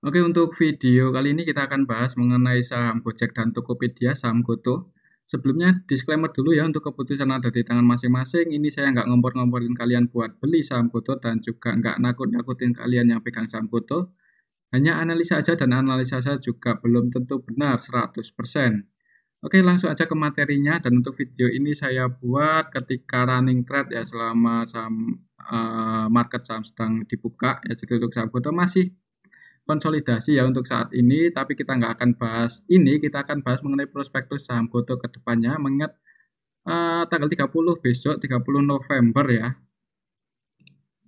Oke, untuk video kali ini kita akan bahas mengenai saham Gojek dan Tokopedia, saham Goto. Sebelumnya disclaimer dulu ya, untuk keputusan ada di tangan masing-masing. Ini saya nggak ngompor-ngomporin kalian buat beli saham Goto dan juga nggak nakut-nakutin kalian yang pegang saham Goto. Hanya analisa aja dan analisa saya juga belum tentu benar 100%. Oke, langsung aja ke materinya. Dan untuk video ini saya buat ketika running trade ya, selama saham market saham sedang dibuka ya. Jadi untuk saham Goto masih konsolidasi ya untuk saat ini, tapi kita nggak akan bahas ini, kita akan bahas mengenai prospektus saham Goto ke depannya, mengingat tanggal 30 besok, 30 November ya.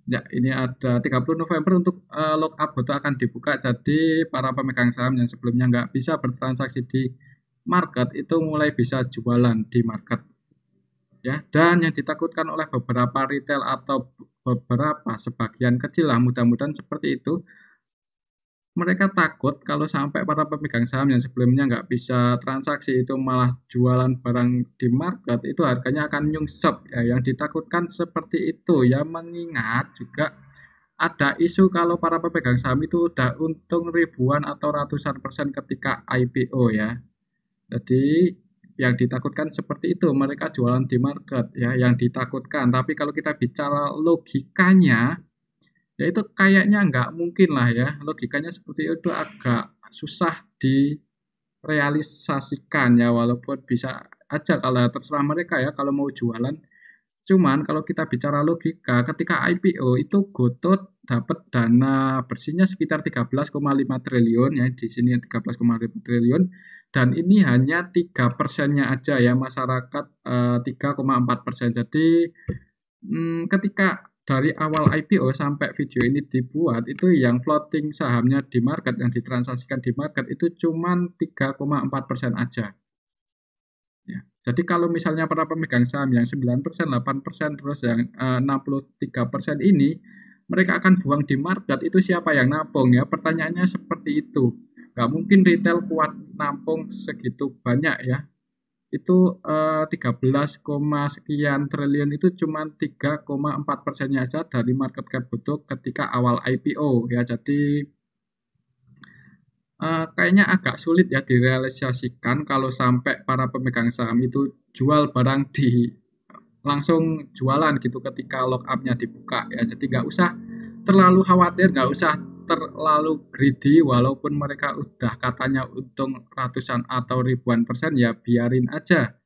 Ya, ini ada 30 November untuk lockup Goto akan dibuka, jadi para pemegang saham yang sebelumnya nggak bisa bertransaksi di market, itu mulai bisa jualan di market. Ya, dan yang ditakutkan oleh beberapa retail atau beberapa sebagian kecil lah, mudah-mudahan seperti itu, mereka takut kalau sampai para pemegang saham yang sebelumnya nggak bisa transaksi itu malah jualan barang di market, itu harganya akan nyungsep ya. Yang ditakutkan seperti itu ya, mengingat juga ada isu kalau para pemegang saham itu udah untung ribuan atau ratusan persen ketika IPO ya. Jadi yang ditakutkan seperti itu, mereka jualan di market ya, yang ditakutkan. Tapi kalau kita bicara logikanya, ya itu kayaknya nggak mungkin lah ya, logikanya seperti itu agak susah direalisasikan ya, walaupun bisa aja kalau terserah mereka ya kalau mau jualan. Cuman kalau kita bicara logika, ketika IPO itu Gotoh dapat dana bersihnya sekitar 13,5 triliun ya, di sini 13,5 triliun, dan ini hanya 3%-nya aja ya, masyarakat 3,4%. Jadi ketika dari awal IPO sampai video ini dibuat, itu yang floating sahamnya di market, yang ditransaksikan di market itu cuma 3,4% aja. Ya. Jadi kalau misalnya para pemegang saham yang 9%, 8%, terus yang 63% ini, mereka akan buang di market, itu siapa yang nampung ya? Pertanyaannya seperti itu. Nggak mungkin retail kuat nampung segitu banyak ya. Itu 13, sekian triliun itu cuma 3,4%-nya aja dari market cap Gotoh ketika awal IPO ya. Jadi kayaknya agak sulit ya direalisasikan kalau sampai para pemegang saham itu jual barang di langsung jualan gitu ketika lock up-nya dibuka ya. Jadi nggak usah terlalu khawatir, nggak usah terlalu greedy, walaupun mereka udah katanya untung ratusan atau ribuan persen, ya biarin aja.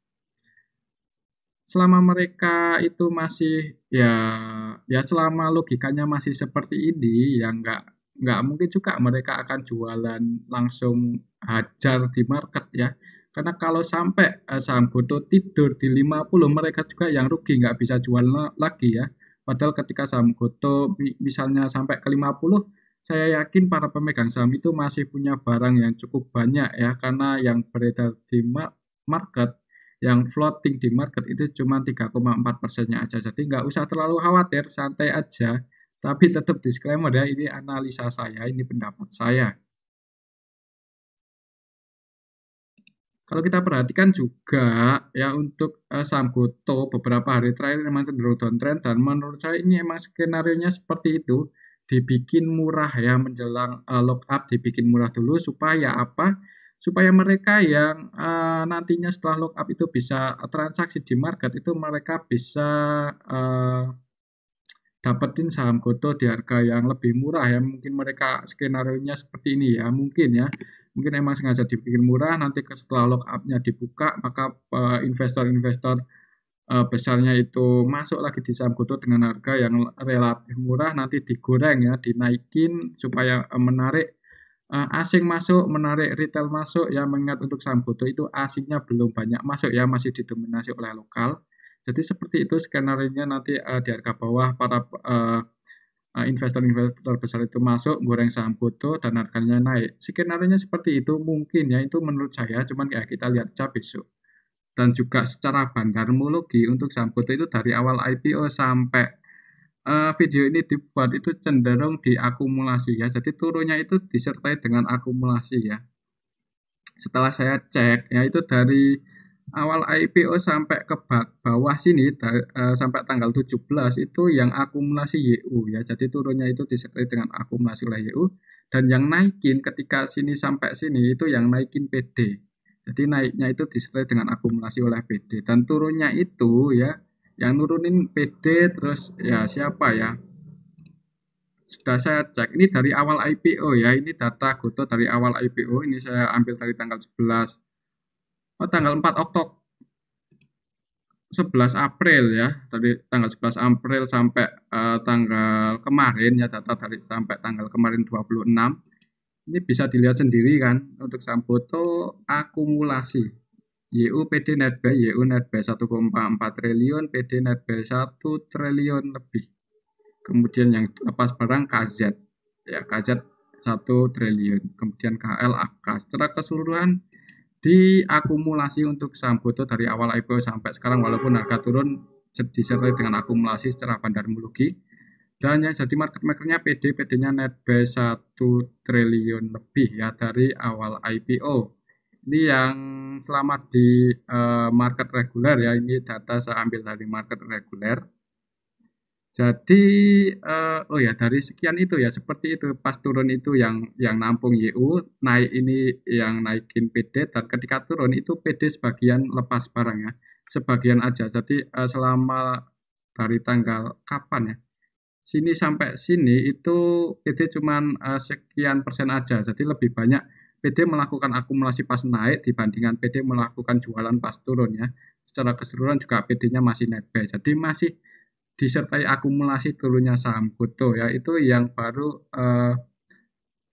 Selama mereka itu masih ya selama logikanya masih seperti ini, ya nggak mungkin juga mereka akan jualan langsung hajar di market ya. Karena kalau sampai saham Gotoh tidur di 50, mereka juga yang rugi, nggak bisa jual lagi ya. Padahal ketika saham Gotoh misalnya sampai ke 50, saya yakin para pemegang saham itu masih punya barang yang cukup banyak ya, karena yang beredar di market, yang floating di market itu cuma 3,4%-nya aja. Jadi nggak usah terlalu khawatir, santai aja. Tapi tetap disclaimer ya, ini analisa saya, ini pendapat saya. Kalau kita perhatikan juga ya, untuk saham Gotoh beberapa hari terakhir memang cenderung downtrend, dan menurut saya ini emang skenario-nya seperti itu. Dibikin murah ya menjelang lock up, dibikin murah dulu supaya apa? Supaya mereka yang nantinya setelah lock up itu bisa transaksi di market, itu mereka bisa uh, dapetin saham Gotoh di harga yang lebih murah ya. Mungkin mereka skenario-nya seperti ini ya, mungkin ya. Mungkin emang sengaja dibikin murah, nanti setelah lock up-nya dibuka, maka investor-investor besarnya itu masuk lagi di saham Gotoh dengan harga yang relatif murah, nanti digoreng ya, dinaikin supaya menarik asing masuk, menarik retail masuk ya, mengingat untuk saham Gotoh itu asingnya belum banyak masuk ya, masih didominasi oleh lokal. Jadi seperti itu skenario-nya, nanti di harga bawah para investor-investor besar itu masuk, goreng saham Gotoh dan harganya naik. Skenario-nya seperti itu mungkin ya, itu menurut saya, cuman ya kita lihat aja besok. Dan juga secara bandarmologi untuk saham Gotoh itu dari awal IPO sampai video ini dibuat itu cenderung diakumulasi ya. Jadi turunnya itu disertai dengan akumulasi ya. Setelah saya cek ya, itu dari awal IPO sampai ke bawah sini, sampai tanggal 17 itu yang akumulasi YU ya. Jadi turunnya itu disertai dengan akumulasi oleh YU, Dan yang naikin ketika sini sampai sini itu yang naikin PD. Jadi naiknya itu disertai dengan akumulasi oleh PD. Dan turunnya itu ya, yang nurunin PD terus ya siapa ya? Sudah saya cek, ini dari awal IPO ya, ini data Goto dari awal IPO, ini saya ambil dari tanggal 11, tanggal 4 Oktober, 11 April ya, dari tanggal 11 April sampai tanggal kemarin ya, data dari sampai tanggal kemarin 26. Ini bisa dilihat sendiri kan, untuk saham Goto akumulasi. YU PD net buy, YU net buy 1,4 triliun, PD net buy 1 triliun lebih. Kemudian yang lepas barang KZ, ya KZ 1 triliun. Kemudian KL AK. Secara keseluruhan diakumulasi untuk saham Goto dari awal IPO sampai sekarang walaupun harga turun disertai dengan akumulasi secara bandarmologi. Dan yang jadi market makernya PD-nya net buy 1 triliun lebih ya dari awal IPO. Ini yang selama di market reguler ya, ini data saya ambil dari market reguler. Jadi oh ya dari sekian itu ya seperti itu, pas turun itu yang nampung YU, naik ini yang naikin PD, dan ketika turun itu PD sebagian lepas barang ya, sebagian aja. Jadi selama dari tanggal kapan ya, sini sampai sini itu PD cuman sekian persen aja. Jadi lebih banyak PD melakukan akumulasi pas naik dibandingkan PD melakukan jualan pas turun ya. Secara keseluruhan juga PD-nya masih net buy. Jadi masih disertai akumulasi turunnya saham Goto ya, itu yang baru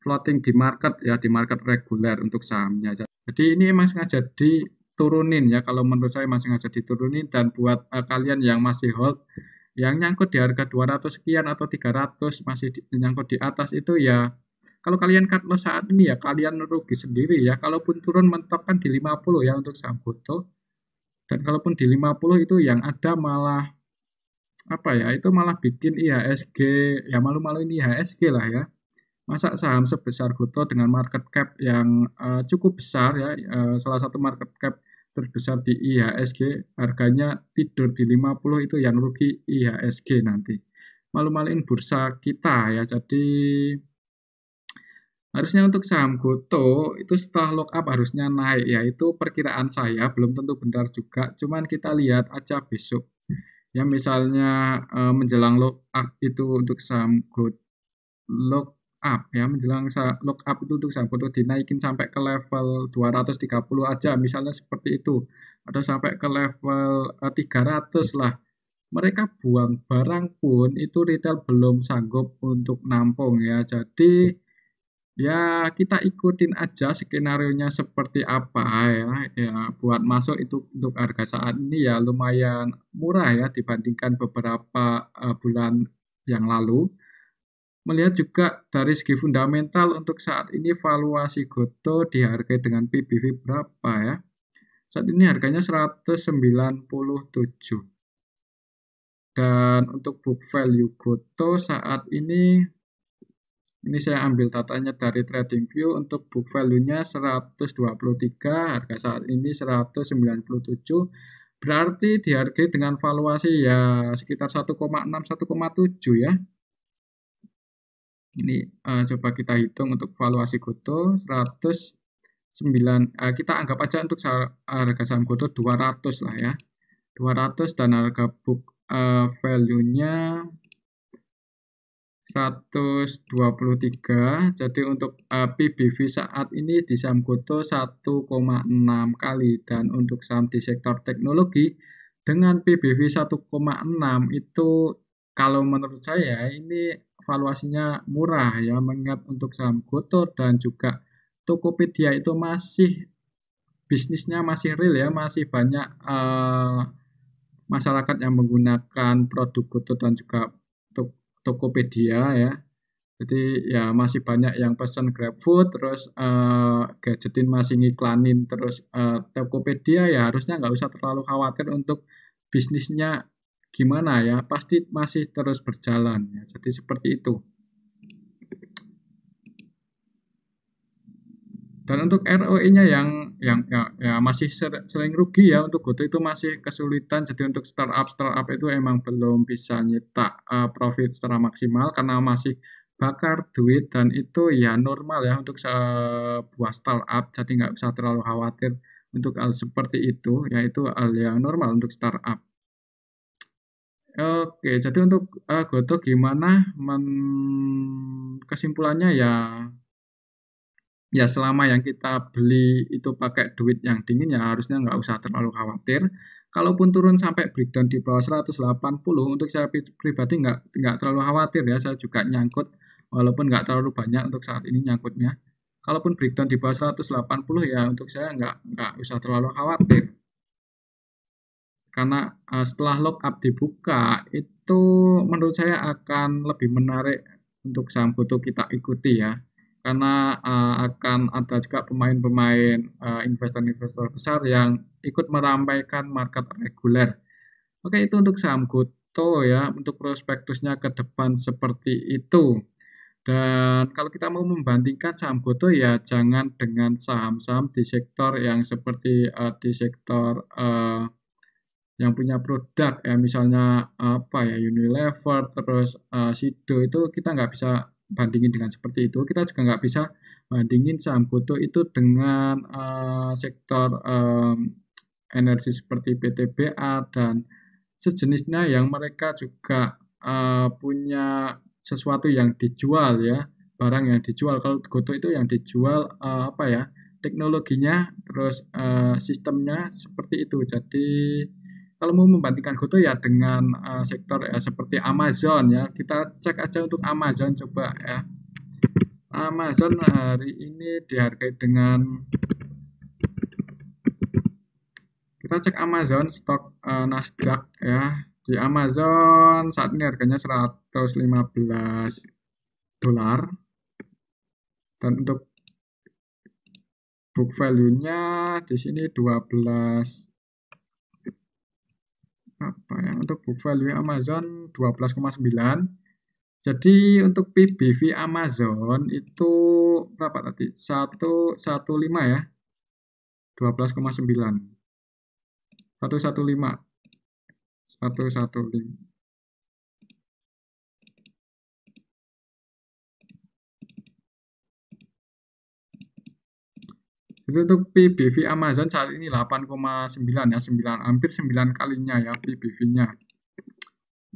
floating di market ya, di market reguler untuk sahamnya. Jadi ini emang sengaja diturunin ya, kalau menurut saya emang sengaja diturunin. Dan buat kalian yang masih hold, yang nyangkut di harga 200 sekian atau 300 masih nyangkut di atas itu ya, kalau kalian cut loss saat ini ya kalian rugi sendiri ya. Kalaupun turun mentok kan di 50 ya untuk saham Goto, dan kalaupun di 50 itu yang ada malah apa ya, itu malah bikin IHSG ya, malu-maluin IHSG lah ya. Masa saham sebesar Goto dengan market cap yang cukup besar ya, salah satu market cap terbesar di IHSG, harganya tidur di 50, itu yang rugi IHSG nanti. Malu-maluin bursa kita ya. Jadi harusnya untuk saham Goto itu setelah lock up harusnya naik ya, itu perkiraan saya, belum tentu benar juga, cuman kita lihat aja besok. Ya misalnya menjelang lock up itu untuk saham Goto, lock up ya, menjelang lock up itu untuk saham Goto dinaikin sampai ke level 230 aja misalnya seperti itu, atau sampai ke level 300 lah, mereka buang barang pun itu retail belum sanggup untuk nampung ya. Jadi ya kita ikutin aja skenario-nya seperti apa ya. Ya buat masuk itu untuk harga saat ini ya lumayan murah ya dibandingkan beberapa bulan yang lalu. Melihat juga dari segi fundamental untuk saat ini valuasi Goto dihargai dengan PBV berapa ya? Saat ini harganya 197. Dan untuk book value Goto saat ini saya ambil datanya dari TradingView, untuk book value-nya 123, harga saat ini 197, berarti dihargai dengan valuasi ya sekitar 1,6-1,7 ya. Ini coba kita hitung untuk valuasi Goto 109, kita anggap aja untuk harga saham Goto 200 lah ya, 200, dan harga book value-nya 123. Jadi untuk PBV saat ini di saham Goto 1,6 kali, dan untuk saham di sektor teknologi dengan PBV 1,6 itu kalau menurut saya ini valuasinya murah ya, mengingat untuk saham Goto dan juga Tokopedia itu masih bisnisnya masih real ya, masih banyak masyarakat yang menggunakan produk Goto dan juga Tokopedia ya. Jadi ya masih banyak yang pesan GrabFood, terus Gadgetin masih ngiklanin, terus Tokopedia ya harusnya nggak usah terlalu khawatir untuk bisnisnya gimana ya, pasti masih terus berjalan ya. Jadi seperti itu. Dan untuk ROE-nya yang masih sering rugi ya, untuk Goto itu masih kesulitan. Jadi untuk startup itu emang belum bisa nyetak profit secara maksimal karena masih bakar duit dan itu ya normal ya untuk sebuah startup, jadi nggak usah terlalu khawatir untuk hal seperti itu, yaitu hal yang normal untuk startup. Oke, jadi untuk Goto gimana kesimpulannya ya, ya selama yang kita beli itu pakai duit yang dingin ya harusnya nggak usah terlalu khawatir. Kalaupun turun sampai breakdown di bawah 180, untuk saya pribadi nggak terlalu khawatir ya. Saya juga nyangkut walaupun nggak terlalu banyak untuk saat ini nyangkutnya. Kalaupun breakdown di bawah 180 ya untuk saya nggak usah terlalu khawatir. Karena setelah lockup dibuka itu menurut saya akan lebih menarik untuk saham Goto kita ikuti ya. Karena akan ada juga pemain-pemain investor-investor besar yang ikut meramaikan market reguler. Oke, itu untuk saham Goto ya, untuk prospektusnya ke depan seperti itu. Dan kalau kita mau membandingkan saham Goto ya jangan dengan saham-saham di sektor yang seperti di sektor yang punya produk ya misalnya apa ya Unilever terus Sido itu kita nggak bisa bandingin dengan seperti itu. Kita juga nggak bisa bandingin saham Goto itu dengan sektor energi seperti PTBA dan sejenisnya yang mereka juga punya sesuatu yang dijual ya, barang yang dijual. Kalau Goto itu yang dijual apa ya, teknologinya terus sistemnya seperti itu. Jadi kalau mau membandingkan Goto ya dengan sektor ya seperti Amazon ya, kita cek aja untuk Amazon coba ya. Amazon hari ini dihargai dengan, kita cek Amazon stok Nasdaq ya. Di Amazon saat ini harganya 115 dolar dan untuk book value-nya di sini 12 apa ya, untuk book value Amazon 12,9. Jadi untuk PBV Amazon itu berapa tadi? 115 ya. 12,9. 115. 115. Jadi untuk PBV Amazon saat ini 8,9 ya, 9 hampir 9 kalinya ya PBV-nya.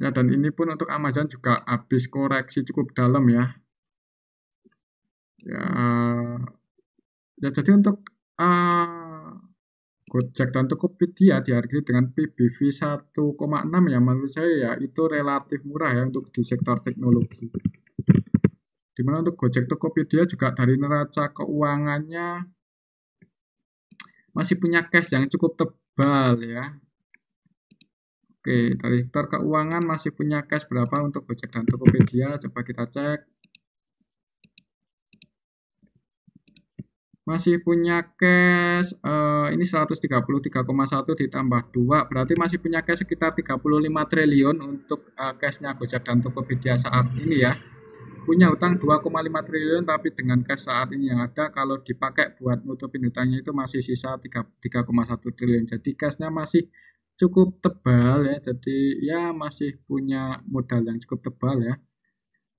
Ya dan ini pun untuk Amazon juga habis koreksi cukup dalam ya. Ya, ya jadi untuk Gojek dan Tokopedia dihargai dengan PBV 1,6 ya menurut saya ya itu relatif murah ya untuk di sektor teknologi. Dimana untuk Gojek Tokopedia juga dari neraca keuangannya masih punya cash yang cukup tebal ya. Oke, dari sektor keuangan masih punya cash berapa untuk Gojek dan Tokopedia? Coba kita cek. Masih punya cash ini 133,1 ditambah 2 berarti masih punya cash sekitar 35 triliun untuk cashnya Gojek dan Tokopedia saat ini ya. Punya hutang 2,5 triliun tapi dengan cash saat ini yang ada kalau dipakai buat nutupin hutangnya itu masih sisa 3,1 triliun. Jadi cashnya masih cukup tebal ya. Jadi ya masih punya modal yang cukup tebal ya.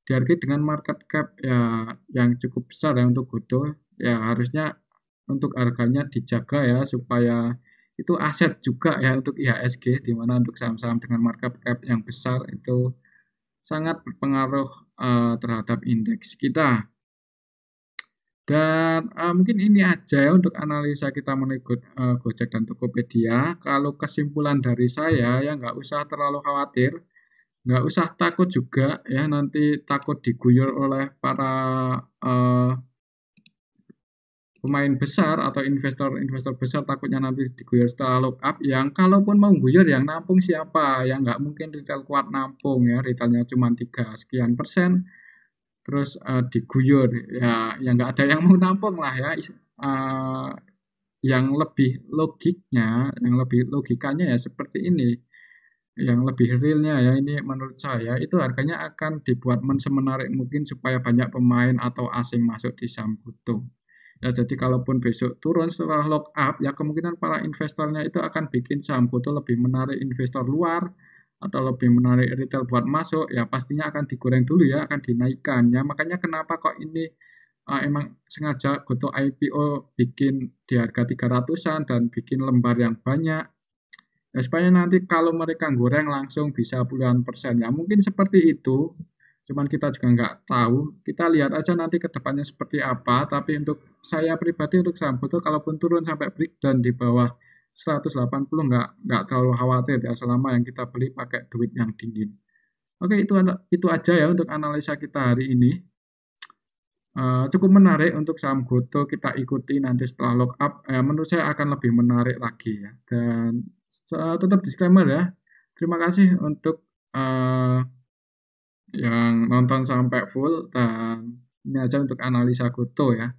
Dihargai dengan market cap ya yang cukup besar ya untuk Goto. Ya harusnya untuk harganya dijaga ya supaya itu aset juga ya untuk IHSG di mana untuk saham-saham dengan market cap yang besar itu sangat berpengaruh terhadap indeks kita. Dan mungkin ini aja ya untuk analisa kita mengenai Gojek dan Tokopedia. Kalau kesimpulan dari saya ya nggak usah terlalu khawatir, nggak usah takut juga ya nanti takut diguyur oleh para pemain besar atau investor-investor besar takutnya nanti diguyur setelah lock up. Yang kalaupun mau guyur yang nampung siapa? Yang nggak mungkin retail kuat nampung ya, retailnya cuma 3 sekian persen terus diguyur ya, yang nggak ada yang mau nampung lah ya. Yang lebih logiknya, yang lebih logikanya ya seperti ini, yang lebih realnya ya ini menurut saya itu harganya akan dibuat semenarik mungkin supaya banyak pemain atau asing masuk di saham Goto. Ya jadi kalaupun besok turun setelah lock up ya kemungkinan para investornya itu akan bikin saham Goto lebih menarik investor luar atau lebih menarik retail buat masuk, ya pastinya akan digoreng dulu ya, akan dinaikkan ya. Makanya kenapa kok ini emang sengaja Gotoh IPO bikin di harga 300-an dan bikin lembar yang banyak. Ya, supaya nanti kalau mereka goreng langsung bisa puluhan persen ya mungkin seperti itu. Cuman kita juga nggak tahu. Kita lihat aja nanti ke depannya seperti apa. Tapi untuk saya pribadi untuk saham Gotoh kalaupun turun sampai breakdown di bawah 180 nggak terlalu khawatir ya selama yang kita beli pakai duit yang dingin. Oke, itu aja ya untuk analisa kita hari ini. Cukup menarik untuk saham Gotoh kita ikuti nanti setelah lock up. Menurut saya akan lebih menarik lagi ya. Dan tetap disclaimer ya. Terima kasih untuk uh, yang nonton sampai full dan ini aja untuk analisa Gotoh ya.